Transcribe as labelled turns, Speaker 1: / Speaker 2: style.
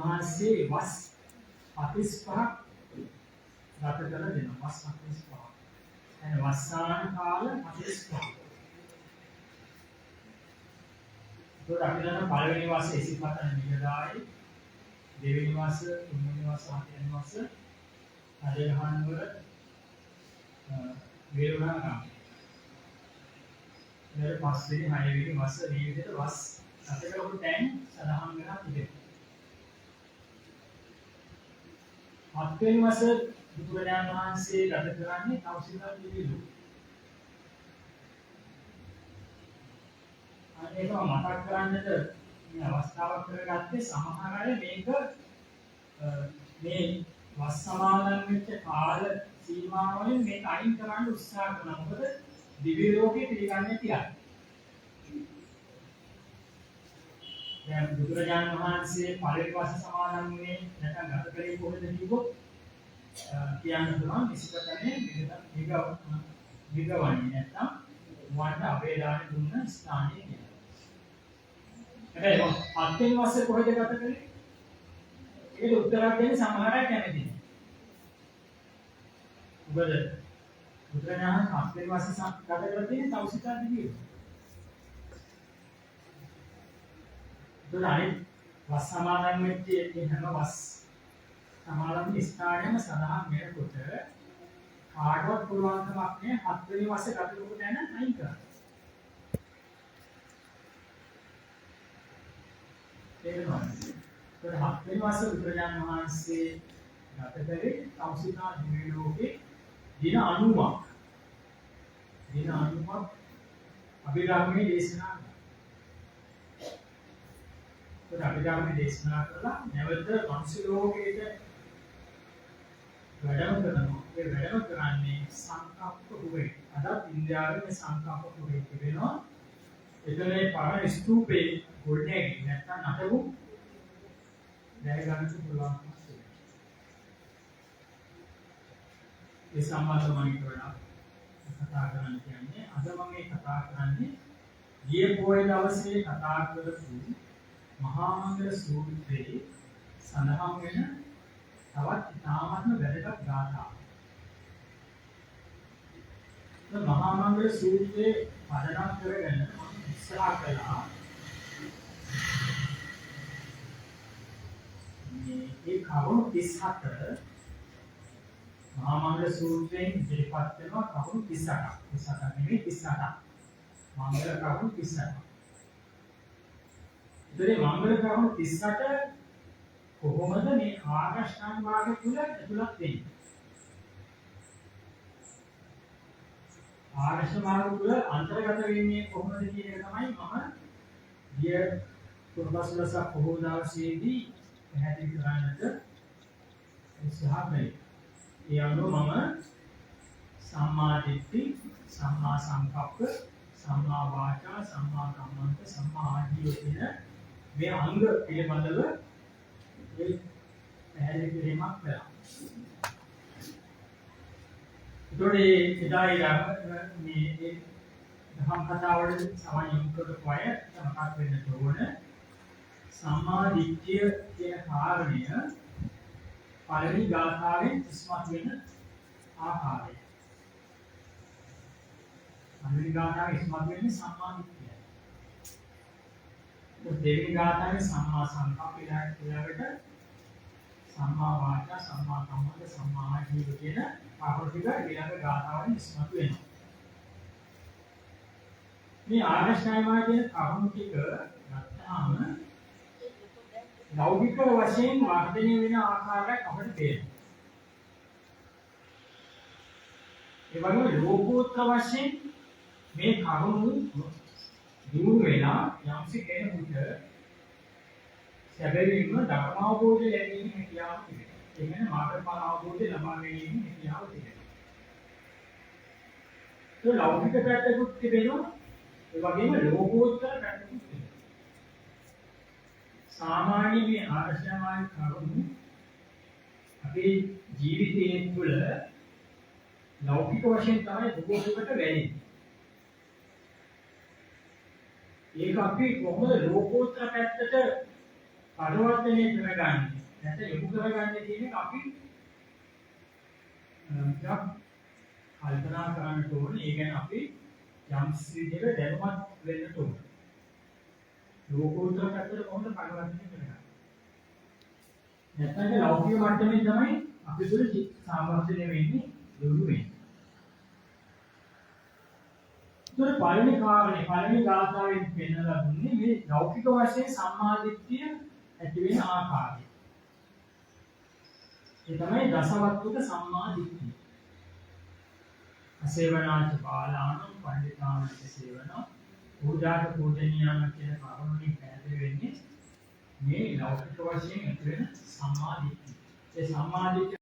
Speaker 1: උන්වහන්සේ වස් 45ක් ගත කළ දෙනවා. වස් 45ක්. එන වස්සාන කාල 45ක්. ඒකට අපි දන්න පළවෙනි වස් 27 නිගදායි, දෙවෙනි වස්, තුන්වෙනි වස්, හතරවෙනි වස් අධිගහනුවර වේරුණාගම. ඊට පස්සේ හයවෙනි වස් මේ විදිහට වස් අතකරපු තැන් සඳහන් වෙලා තිබෙනවා. හත්වෙනි වස බුදුරජාණන් වහන්සේ ගත කරන්නේ තවසිතා පිළිවිදු. ඒක මතක් කරන්නට මේ අවස්ථාවක් කරගත්තේ සමහර අය මේක මේ වස් සමාදන් වෙච්ච කාල සීමාවලින් මේක අයින් කරන්න උත්සාහ කරනවා. මොකද දිව්‍ය ලෝකේ පිළිගන්නේ තියන්නේ. දැන් බුදුරජාණන් වහන්සේ පළවෙනි වස් සමාදන් වුණේ නැත්නම් ගත කරේ කොහෙද කිව්වොත් කියන්න පුළුවන් විශ්වතනේ විගවන්නේ නැත්නම් වන්න අවේදාන දුන්න ස්ථානයේ කියලා. හැබැයි හත්වෙනි වස්සේ කොහෙද ගත කරේ? ඒකට උත්තරයක් දෙන්න සමහර අය කැමති නෑ. මොකද බුදුරජාණන් හත්වෙනි වස්සේ ගත කරලා තියෙන්නේ තවසිතා දිවියේ. ඒකයි වස් සමාදන් වෙච්ච මේ හැම වස් සමාදන් ස්ථානයම සඳහන් වෙනකොට කාටවත් පුළුවන් කමක් නෑ හත්වෙනි වස්සේ ගත කරපු තැන අයින් කරන්න. තේරෙනවද? ඒක හත්වෙනි වස්සේ බුදුරජාණන් වහන්සේ ගත කරේ තවසිතා දිව්‍ය ලෝකේ දින 90ක්. දින 90ක් අභිධර්මයේ දේශනා කළා. ඒක අභිධර්මයේ දේශනා කළා නැවත මනුෂ්‍ය ලෝකයට වැඩම කරනවා. ඒ වැඩම කරන්නේ සංකප්ප පුරේ. අදත් ඉන්දියාවේ මේ සංකප්ප පුරේ තිබෙනවා. ඒතරේ පරණ ස්තූපේ ගොඩනැගි නැත්නම් අතගු දැන ගන්න පුළුවන්. ඒ සම්බන්ධව මම කියනවා කතා කරන්න කියන්නේ අද මම මේ කතා කරන්නේ ගිය පොයේ දවසේ කතා කරපු මහා මංගල සූත්‍රයේ සඳහන් වෙන තවත් ඉතාමත්ම වැදගත් ගාථාවක්. මේ මහා මංගල සූත්‍රයේ පදනම් කරගෙන ඉස්සරහ කළා මේ කරුණු 34 මහා මංගල සූත්‍රයෙන් ඉදිරිපත් වෙනවා කරුණු 38ක්. 38ක් නෙවෙයි 38ක්. මංගල කරුණු 38ක්. ඉතින් මංගල කරුණු 38 කොහොමද මේ ආකාශාන් මාර්ග තුල ඇතුළත් වෙන්නේ? ආකාශ මාර්ග තුල අන්තර්ගත වෙන්නේ කොහොමද කියන එක තමයි මම ගිය පුරබස්ලසක් බොහෝ දවසේදී පැහැදිලි කරන්නට උත්සාහ කළේ. ඒ අනුව මම සම්මා දිට්ඨි, සම්මා සංකප්ප, සම්මා වාචා, සම්මා කම්මන්ත, සම්මා ආජීව කියන මේ අංග පිළිබඳව පැහැදිලි කිරීමක් කළා. ඒතකොට එදා මේ දහම් කතාවල සමයම් කරපු අය මතක් වෙන්න ඕන සම්මා දිට්ඨිය කියන කාරණය පළවෙනි ගාථාවෙන් ඉස්මතු වෙන ආකාරය. පළවෙනි ගාථාවේ ඉස්මතු වෙන්නේ සම්මා දිට්ඨියයි. දෙවෙනි ගාථාවේ සම්මා සංකප්ප ඊළඟට සම්මා වාචා, සම්මා කම්මන්ත, සම්මා ආජීව කියන කරුණු ටික ඊළඟ ගාථාවෙන් ඉස්මතු වෙනවා. මේ ආර්යශ්‍රාවකයන් කියන කරුණු ටික ගත්තාම ලෞකික වශයෙන් වර්ධනය වෙන ආකාරයක් අපිට පේනවා. ඒ වගේම ලෝකෝත්තර වශයෙන් මේ කරුණු දිනු වෙලා යම්සි කෙනෙකුට සැබවින්ම ධර්ම අවබෝධය ලැබීමේ හැකියාව තිබෙනවා. ඒ කියන්නේ මාර්ගඵල අවබෝධය ලබා ගැනීමේ හැකියාව තිබෙනවා. ඒ ලෞකික පැත්තකුත් තිබෙනවා. ඒ වගේම ලෝකෝත්තර පැත්තකුත් තිබෙනවා. සාමාන්‍ය මේ ආර්යසමාජ කරුණු අපේ ජීවිතයේ තුළ ලෞකික වශයෙන් තමයි බොහෝ දුරට වෙන්නේ. ඒක අපි කොහොමද ලෝකෝත්තර පැත්තට පරිවර්තනය කරගන්නේ නැත්නම් යොමු කරගන්නේ කියන එක අපි ටිකක් කල්පනා කරන්න ඕනේ. ඒ කියන්නේ අපි යම් විදිහකට දැනුවත් වෙන්න ඕනේ. ලෝකෝත්තර පැත්තට කොහොමද පරිවර්තනය කරගන්නේ? නැත්නම් ඒ ලෞකික මට්ටමේ තමයි අපි තුළ සාමර්ථ්‍ය වෙන්නේ දුරු වෙන්නේ. ඒතර පළවෙනි කාරණේ පළවෙනි ගාථාවෙන් පෙන්නලා දුන්නේ මේ ලෞකික වශයෙන් සම්මාදිට්ඨිය ඇති වෙන ආකාරය. ඒ තමයි දසවත්තුක සම්මාදිට්ඨිය. අසේවනාච බාලාන පණ්ඩිතානච සේවන පූජාට පූජනීයම කියන කරුණුනේ පැහැදිලි වෙන්නේ මේ ලෞකික වශයෙන් ඇති වෙන සම්මාදිට්ඨිය. ඒ සම්මාදිට්ඨිය